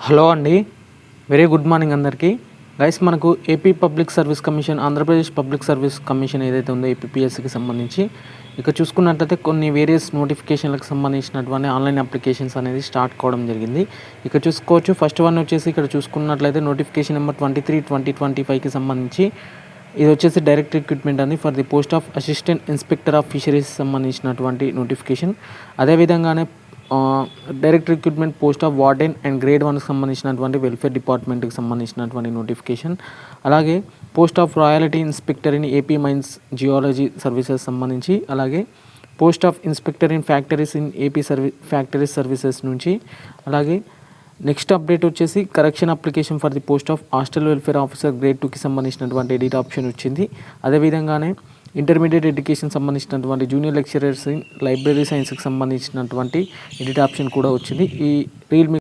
Hello అండి, very good morning అందరికీ. Guys, మనకు AP public service commission, Andhra Pradesh public service commission ఏదైతే ఉందో ఏపీపీఎస్సీకి సంబంధించి ఇక చూసుకున్నట్లయితే కొన్ని వేరియస్ నోటిఫికేషన్లకు సంబంధించినటువంటి ఆన్లైన్ అప్లికేషన్స్ అనేది స్టార్ట్ కావడం జరిగింది. ఇక చూసుకోవచ్చు, ఫస్ట్ వన్ వచ్చేసి ఇక్కడ చూసుకున్నట్లయితే నోటిఫికేషన్ నెంబర్ 23/2025కి సంబంధించి ఇది వచ్చేసి డైరెక్ట్ రిక్రూట్మెంట్ అని for the post of assistant inspector of fisheries సంబంధించినటువంటి నోటిఫికేషన్. అదేవిధంగానే direct recruitment post of warden and grade 1కి సంబంధించినటువంటి వెల్ఫేర్ డిపార్ట్మెంట్కి సంబంధించినటువంటి నోటిఫికేషన్. అలాగే post of royalty inspector in AP mines geology services సంబంధించి, అలాగే post of inspector in factories in AP factories services నుంచి. అలాగే నెక్స్ట్ అప్డేట్ వచ్చేసి correction application for the post of hostel welfare officer grade 2కి సంబంధించినటువంటి edit option వచ్చింది. అదేవిధంగానే intermediate education సంబంధించినటువంటి junior lecturers in library సైన్స్కి సంబంధించినటువంటి ఎడిట్ ఆప్షన్ కూడా వచ్చింది. ఈ రీల్